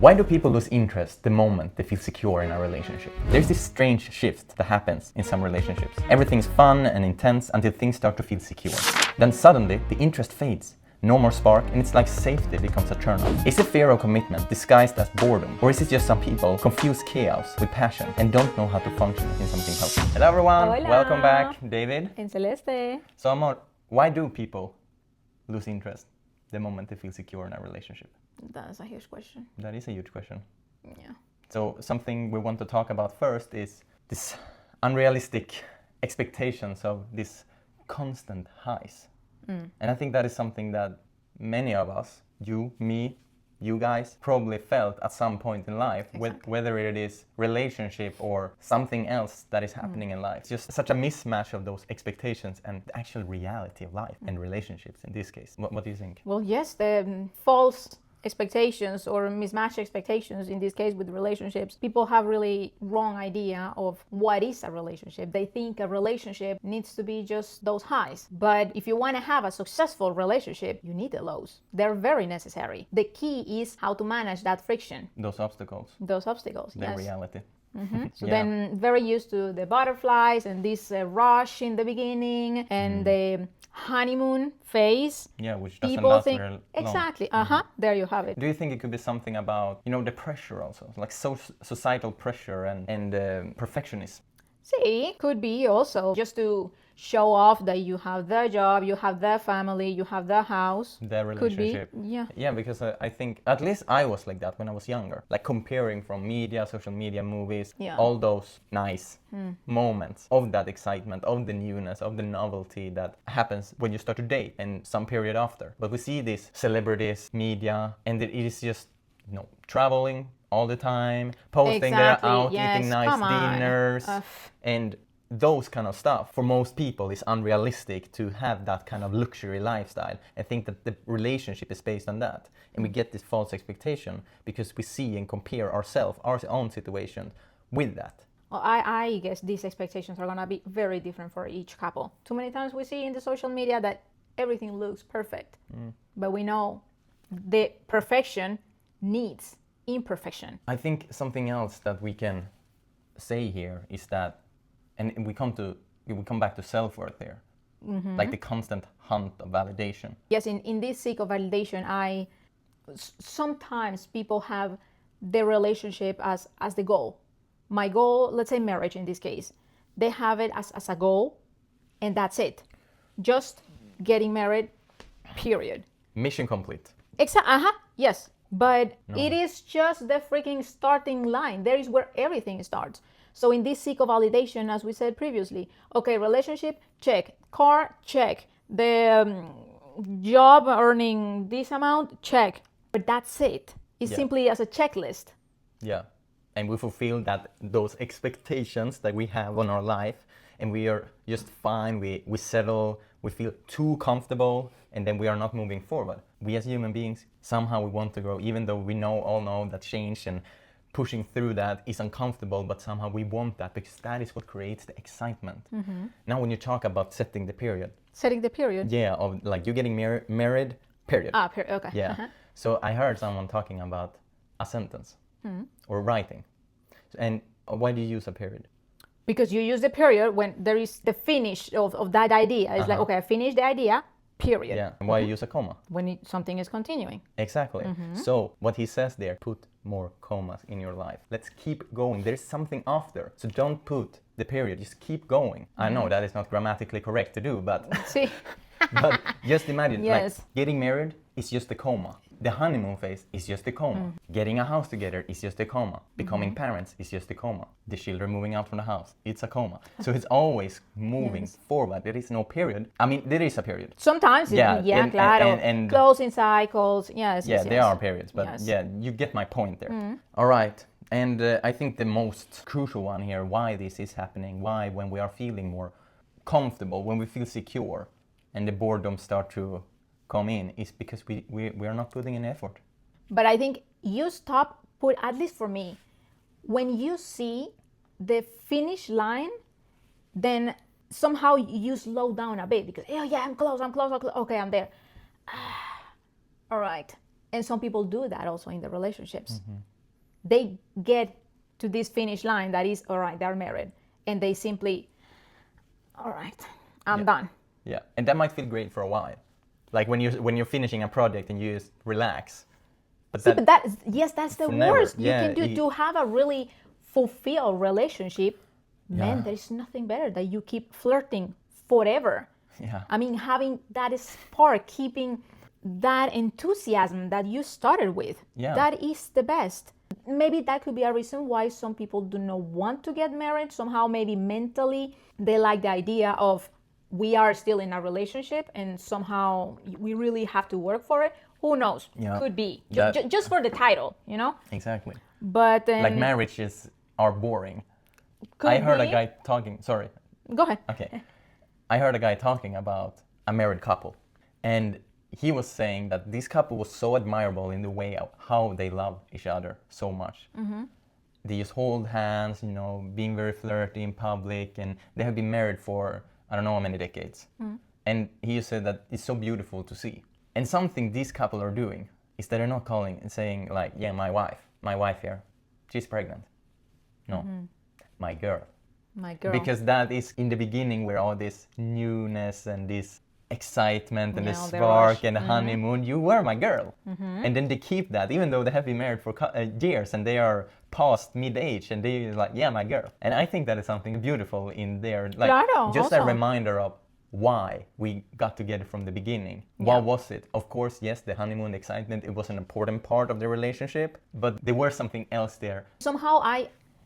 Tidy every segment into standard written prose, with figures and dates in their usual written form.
Why do people lose interest the moment they feel secure in a relationship? There's this strange shift that happens in some relationships. Everything's fun and intense until things start to feel secure. Then suddenly the interest fades. No more spark, and it's like safety becomes a turn-on. Is it fear of commitment disguised as boredom? Or is it just some people confuse chaos with passion and don't know how to function in something healthy? Hello everyone, Hola. Welcome back, David. And Celeste. So Amor, why do people lose interest the moment they feel secure in a relationship? That's a huge question. That is a huge question. Yeah. So something we want to talk about first is this unrealistic expectations of this constant highs. And I think that is something that many of us, you, me, you guys, probably felt at some point in life, Exactly. whether it is relationship or something else that is happening in life. It's just such a mismatch of those expectations and the actual reality of life and relationships in this case. What do you think? Well, yes, the false expectations or mismatched expectations in this case with relationships, people have really wrong idea of what is a relationship. They think a relationship needs to be just those highs, but if you want to have a successful relationship, you need the lows. They're very necessary. The key is how to manage that friction, Those obstacles, the the reality. So Yeah. then very used to the butterflies and this rush in the beginning and the honeymoon phase. Yeah, which doesn't People last think very long. exactly. There you have it. Do you think it could be something about, the pressure also, like societal pressure and perfectionism? See, could be also just to show off that you have their job, you have their family, you have their house. Their relationship. Could be, yeah. Yeah, because I think, at least I was like that when I was younger. Like comparing from media, social media, movies, Yeah. all those nice moments of that excitement, of the newness, of the novelty that happens when you start to date and some period after. But we see these celebrities, media, and it is just, traveling all the time, posting they're Exactly, out, yes, eating nice come on. dinners, and those kind of stuff for most people is unrealistic to have that kind of luxury lifestyle. I think that the relationship is based on that, and we get this false expectation because we see and compare ourselves, our own situation with that. Well, I guess these expectations are gonna be very different for each couple. Too many times we see in the social media that everything looks perfect, but we know the perfection needs imperfection. I think something else that we can say here is that, and we come back to self-worth here, like the constant hunt of validation. Yes, in this seek of validation, sometimes people have their relationship as the goal. My goal, let's say marriage in this case, they have it as a goal, and that's it. Just getting married, period. Mission complete. Yes. But it is just the freaking starting line. There is where everything starts. So in this seek of validation, as we said previously, okay, relationship, check. Car, check. The job earning this amount, check. But that's it. It's simply as a checklist. Yeah. And we fulfill those expectations that we have on our life, and we are just fine, we settle, we feel too comfortable, and then we are not moving forward. We as human beings, somehow we want to grow, even though we all know that change and pushing through that is uncomfortable, but somehow we want that because that is what creates the excitement. Now when you talk about setting the period. Setting the period? Yeah, of like you getting married, period. Period, okay. Yeah. So I heard someone talking about a sentence or writing. And why do you use a period? Because you use the period when there is the finish of that idea. It's like, okay, I finished the idea, period. Yeah, and why you use a comma? When something is continuing. Exactly. So what he says there, put more commas in your life. Let's keep going. There's something after. So don't put the period, just keep going. I know that is not grammatically correct to do, but See? but just imagine, Yes. like getting married is just a comma. The honeymoon phase is just a comma. Getting a house together is just a comma. Becoming parents is just a comma. The children moving out from the house, it's a comma. So it's always moving forward. There is no period. I mean, there is a period. Sometimes, claro. And closing cycles, yes. there are periods, but you get my point there. All right. And I think the most crucial one here, why this is happening, why when we are feeling more comfortable, when we feel secure, and the boredom start to come in, is because we are not putting in effort. But I think you at least for me, when you see the finish line, then somehow you slow down a bit because, I'm close, okay, I'm there. All right. And some people do that also in the relationships. they get to this finish line that is, all right, they're married, and they simply, all right, I'm done. Yeah, and that might feel great for a while, like when you're finishing a project and you just relax. But that's the worst you can do. To have a really fulfilled relationship, man, there is nothing better that you keep flirting forever. Yeah. I mean, having that spark, keeping that enthusiasm that you started with, that is the best. Maybe that could be a reason why some people do not want to get married. Somehow, maybe mentally, they like the idea of we are still in a relationship and somehow we really have to work for it. Who knows? Yeah. Could be. Just for the title, you know? Exactly. But like marriages are boring. I heard a guy talking, sorry. Go ahead. Okay. I heard a guy talking about a married couple, and he was saying that this couple was so admirable in the way of how they love each other so much. Mm-hmm. They just hold hands, you know, being very flirty in public, and they have been married for I don't know how many decades. Mm. And he said that it's so beautiful to see. And something this couple are doing is that they're not calling and saying like, yeah, my wife here, she's pregnant. No, my girl. My girl. Because that is in the beginning where all this newness and this excitement and the spark and the honeymoon, you were my girl. Mm-hmm. And then they keep that, even though they have been married for years and they are past mid-age and they're like, yeah, my girl. And I think that is something beautiful in there. Like, just also. a reminder of why we got together from the beginning. Yeah. What was it? Of course, yes, the honeymoon, the excitement, it was an important part of the relationship, but there was something else there. Somehow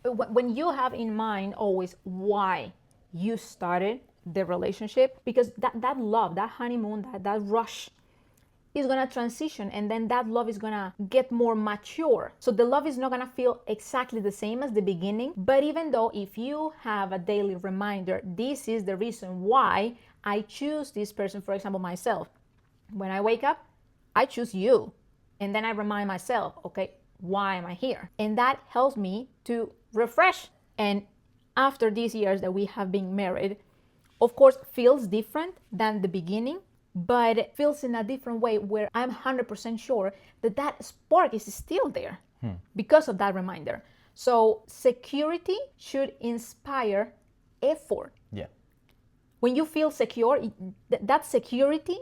when you have in mind always why you started the relationship, because that love, that honeymoon, that rush is going to transition, and then that love is going to get more mature. So the love is not going to feel exactly the same as the beginning. But even though if you have a daily reminder, this is the reason why I choose this person, for example, myself. When I wake up, I choose you. And then I remind myself, okay, why am I here? And that helps me to refresh. And after these years that we have been married, of course, feels different than the beginning, but it feels in a different way where I'm 100% sure that spark is still there because of that reminder. So security should inspire effort. Yeah. When you feel secure, that security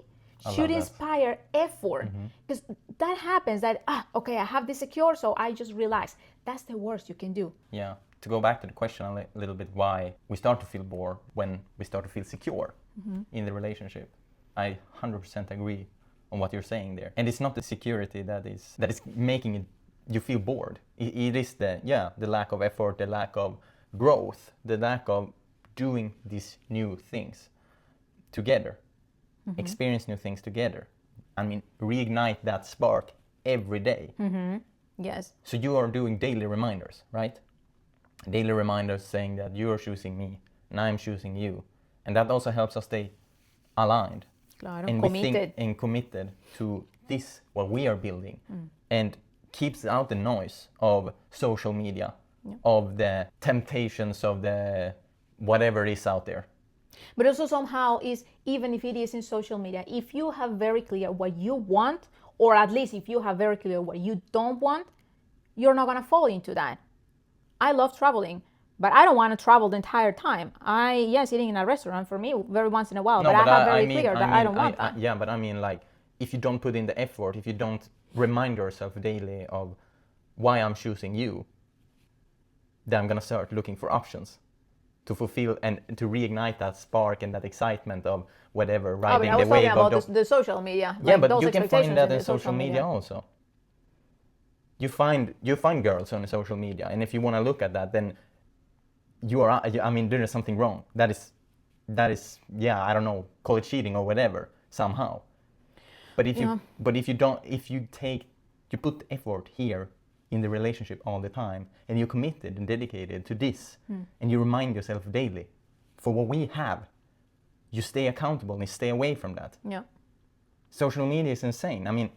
should inspire effort. Because that happens that, okay, I have this secure, so I just relax. That's the worst you can do. Yeah. To go back to the question a little bit, why we start to feel bored when we start to feel secure in the relationship. I 100% agree on what you're saying there. And it's not the security that is making you feel bored. It is the lack of effort, the lack of growth, the lack of doing these new things together, experience new things together. I mean, reignite that spark every day. Yes. So you are doing daily reminders, right? Daily reminders saying that you are choosing me and I'm choosing you. And that also helps us stay aligned. Claro, and committed. Committed to this, what we are building. And keeps out the noise of social media, of the temptations of the whatever is out there. But also somehow is, even if it is in social media, if you have very clear what you want, or at least if you have very clear what you don't want, you're not going to fall into that. I love traveling, but I don't want to travel the entire time. Eating in a restaurant for me, very once in a while, but I have very clear that I don't want that. Yeah, but I mean, like, if you don't put in the effort, if you don't remind yourself daily of why I'm choosing you, then I'm going to start looking for options to fulfill and to reignite that spark and that excitement of whatever, riding the wave of the social media. Yeah, but you can find that in social media also. You find girls on social media, and if you want to look at that, then you are. I mean, there is something wrong. That is, I don't know, call it cheating or whatever somehow. But if you put effort here in the relationship all the time, and you're committed and dedicated to this, and you remind yourself daily for what we have, you stay accountable and stay away from that. Yeah. Social media is insane. I mean,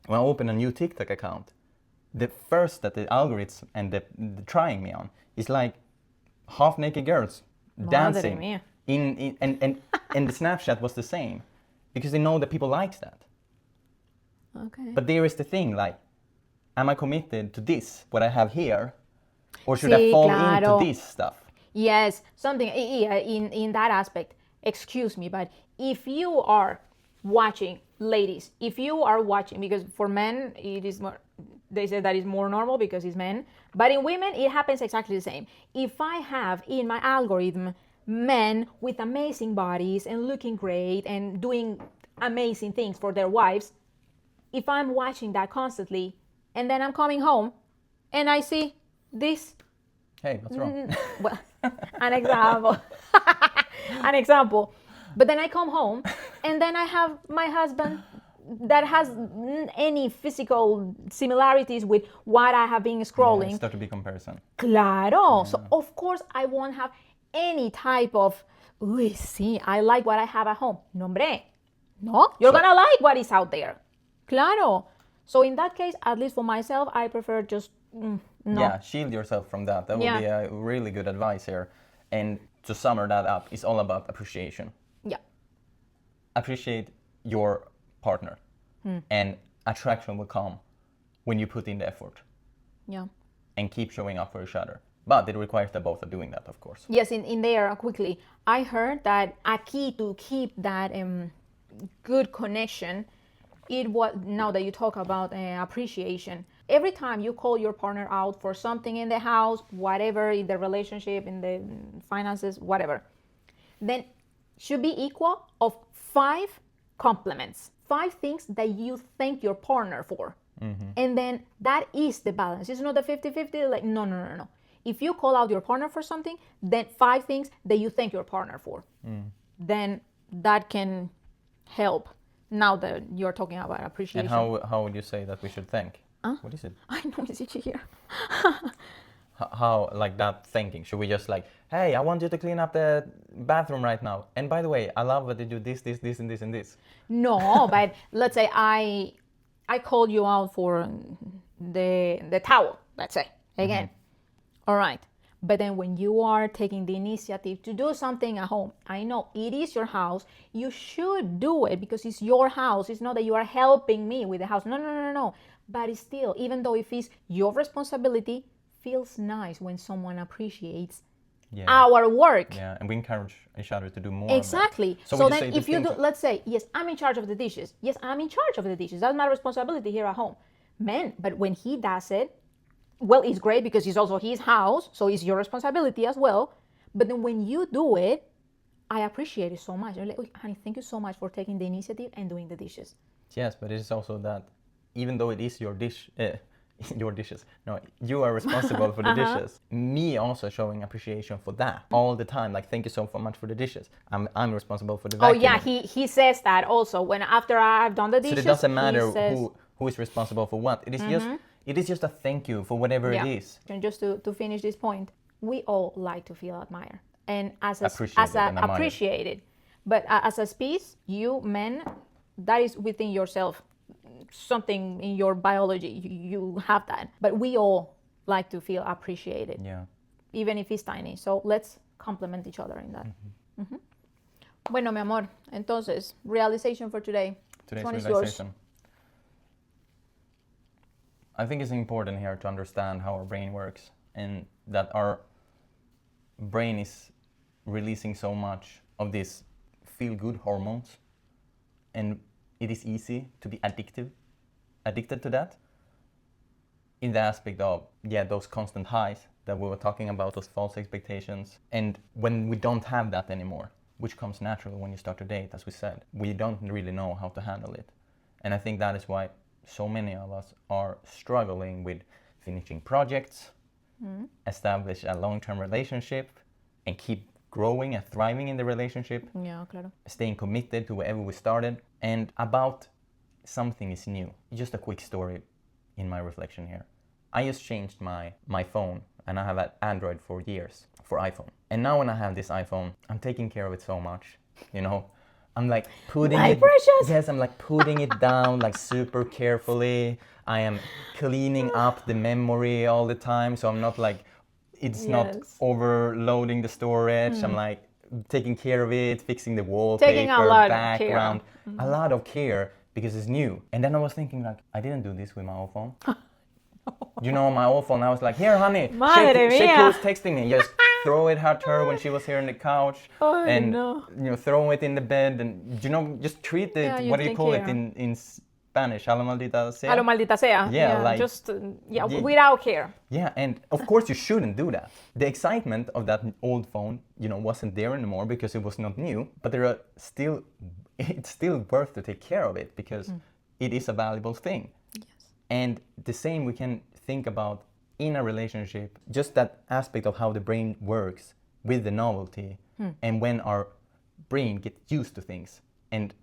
when I open a new TikTok account, the first that the algorithm and the trying me on is like half-naked girls dancing. And the Snapchat was the same, because they know that people likes that. Okay. But there is the thing, like, am I committed to this, what I have here, or should I Sí, fall claro. into this stuff? Yes, something yeah, in that aspect. Excuse me, but if you are watching, ladies, if you are watching, because for men it is more, they say that is more normal because it's men, but in women it happens exactly the same. If I have in my algorithm men with amazing bodies and looking great and doing amazing things for their wives, if I'm watching that constantly and then I'm coming home and I see this, Hey, what's wrong? well, an example, an example. But then I come home and then I have my husband that has any physical similarities with what I have been Yeah, scrolling. start to be comparison. Claro. So of course I won't have any type of, uy, sí, I like what I have at home. No, hombre. No, you're gonna like what is out there. Claro. So in that case, at least for myself, I prefer just no. Yeah, shield yourself from that. That would Yeah. be a really good advice here. And to sum that up, it's all about appreciation. Yeah. Appreciate your partner, and attraction will come when you put in the effort Yeah. and keep showing up for each other. But it requires that both are doing that, of course. Yes, in there quickly, I heard that a key to keep that good connection, it was, now that you talk about appreciation, every time you call your partner out for something in the house, whatever, in the relationship, in the finances, whatever, then should be equal of 5 compliments, 5 things that you thank your partner for. And then that is the balance. It's not a 50-50, like, no. If you call out your partner for something, then 5 things that you thank your partner for. Then that can help, now that you're talking about appreciation. And how would you say that we should thank? What is it? I know, it's itchy here. How, like that thinking? Should we just like, hey, I want you to clean up the bathroom right now. And by the way, I love that you do this, and this, and this. No, but let's say I called you out for the towel, let's say, again. All right. But then when you are taking the initiative to do something at home, I know it is your house. You should do it because it's your house. It's not that you are helping me with the house. No. But it's still, even though if it's your responsibility, feels nice when someone appreciates our work. Yeah, and we encourage each other to do more. Exactly. Of that. So then if you do, let's say, yes, I'm in charge of the dishes. Yes, I'm in charge of the dishes. That's my responsibility here at home. Man, but when he does it, well, it's great because it's also his house, so it's your responsibility as well. But then when you do it, I appreciate it so much. I'm like, oh, honey, thank you so much for taking the initiative and doing the dishes. Yes, but it is also that even though it is your dish, your dishes, no, you are responsible for the dishes. Me also showing appreciation for that all the time. Like, thank you so much for the dishes. I'm responsible for the vacuum. Oh yeah, he says that also when after I've done the dishes. So it doesn't matter who is responsible for what. It is just a thank you for whatever it is. And just to finish this point, we all like to feel admired and appreciated. But as a species, you men, that is within yourself, something in your biology. You have that. But we all like to feel appreciated. Yeah. Even if it's tiny. So let's compliment each other in that. Bueno, mi amor. Entonces, realization for today. Today's one is realization. yours. I think it's important here to understand how our brain works and that our brain is releasing so much of these feel-good hormones, and it is easy to be addicted to that in the aspect of, those constant highs that we were talking about, those false expectations. And when we don't have that anymore, which comes naturally when you start to date, as we said, we don't really know how to handle it. And I think that is why so many of us are struggling with finishing projects, establish a long-term relationship, and keep growing and thriving in the relationship. Yeah, claro. Staying committed to wherever we started. And about something is new. Just a quick story in my reflection here. I just changed my phone, and I have had Android for years, for iPhone. And now when I have this iPhone, I'm taking care of it so much, I'm like putting precious. Yes, I'm like putting it down like super carefully. I am cleaning up the memory all the time, so I'm not like, it's not overloading the storage. I'm like taking care of it, fixing the wallpaper, taking a lot background, of care. a lot of care because it's new. And then I was thinking like, I didn't do this with my old phone. You know, my old phone, I was like, here, honey, Madre check mía. who's texting me. Just throw it at her when she was here on the couch. Oh, and, no. you know, throw it in the bed and, you know, just treat it, Yeah, you what do you take call it care. in Spanish? A la maldita sea? A lo maldita sea. Yeah, like- just Yeah. without care. Yeah, and of course you shouldn't do that. The excitement of that old phone, you know, wasn't there anymore because it was not new, but it's still worth to take care of it because it is a valuable thing. Yes. And the same we can think about in a relationship, just that aspect of how the brain works with the novelty and when our brain gets used to things and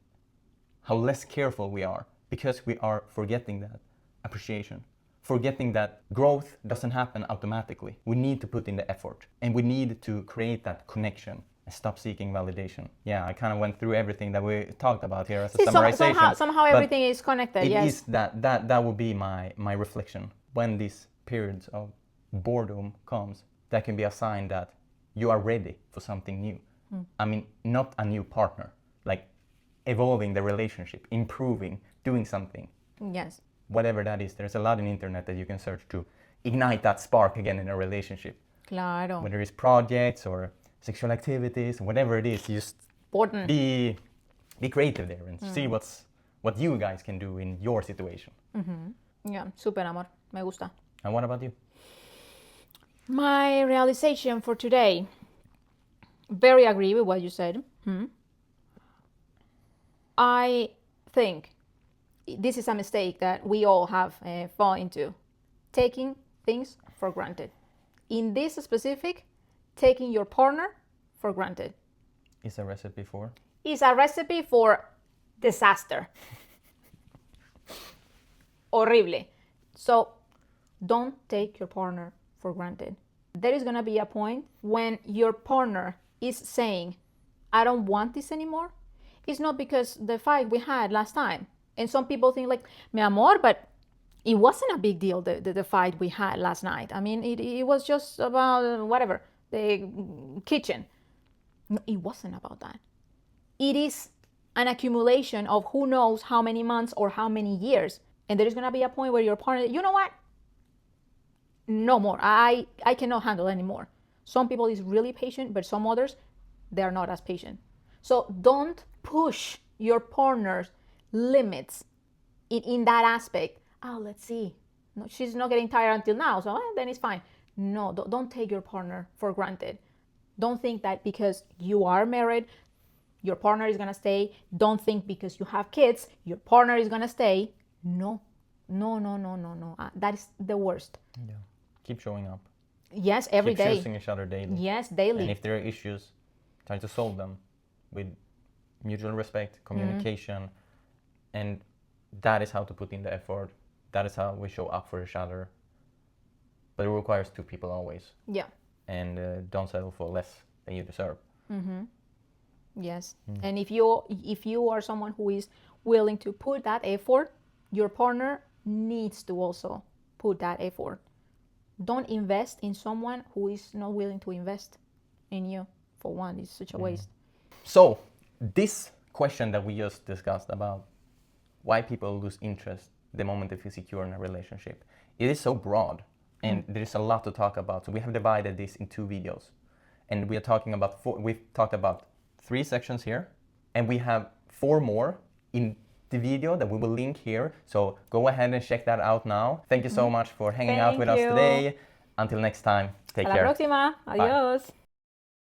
how less careful we are because we are forgetting that appreciation, forgetting that growth doesn't happen automatically. We need to put in the effort and we need to create that connection and stop seeking validation. Yeah, I kind of went through everything that we talked about here as a summarization. Somehow but everything is connected. it Yes. is that would be my reflection. When these periods of boredom comes, that can be a sign that you are ready for something new. I mean, not a new partner, like evolving the relationship, improving, doing something. Yes. Whatever that is, there's a lot on the internet that you can search to ignite that spark again in a relationship. Claro. Whether it's projects or sexual activities, whatever it is, just Important. be creative there and see what you guys can do in your situation. Yeah, super amor. Me gusta. And what about you? My realization for today. Very agree with what you said. I think this is a mistake that we all have fallen into. Taking things for granted. In this specific, taking your partner for granted Is a recipe for? is a recipe for disaster. Horrible. So don't take your partner for granted. There is going to be a point when your partner is saying, I don't want this anymore. It's not because the fight we had last time. And some people think like, mi amor, but it wasn't a big deal, the fight we had last night. I mean, it was just about whatever, the kitchen. No, it wasn't about that. It is an accumulation of who knows how many months or how many years. And there is going to be a point where your partner, you know what? No more. I cannot handle anymore. Some people is really patient, but some others, they're not as patient. So don't push your partner's limits in that aspect. Oh, let's see. No, she's not getting tired until now, so then it's fine. No, don't take your partner for granted. Don't think that because you are married, your partner is going to stay. Don't think because you have kids, your partner is going to stay. No. That is the worst. Yeah. Keep showing up. Yes, every Keep day. choosing each other daily. Yes, daily. And if there are issues, try to solve them with mutual respect, communication, and that is how to put in the effort. That is how we show up for each other. But it requires two people always. Yeah. And don't settle for less than you deserve. Yes. And if you are someone who is willing to put that effort, your partner needs to also put that effort. Don't invest in someone who is not willing to invest in you. For one, it's such a waste. So, this question that we just discussed about why people lose interest the moment they feel secure in a relationship, it is so broad and there is a lot to talk about. So we have divided this in 2 videos, and we are talking about we've talked about 3 sections here, and we have 4 more in the video that we will link here. So go ahead and check that out now. Thank you so much for hanging out with us Thank you. today. Until next time, take Hasta care. la próxima. Adiós.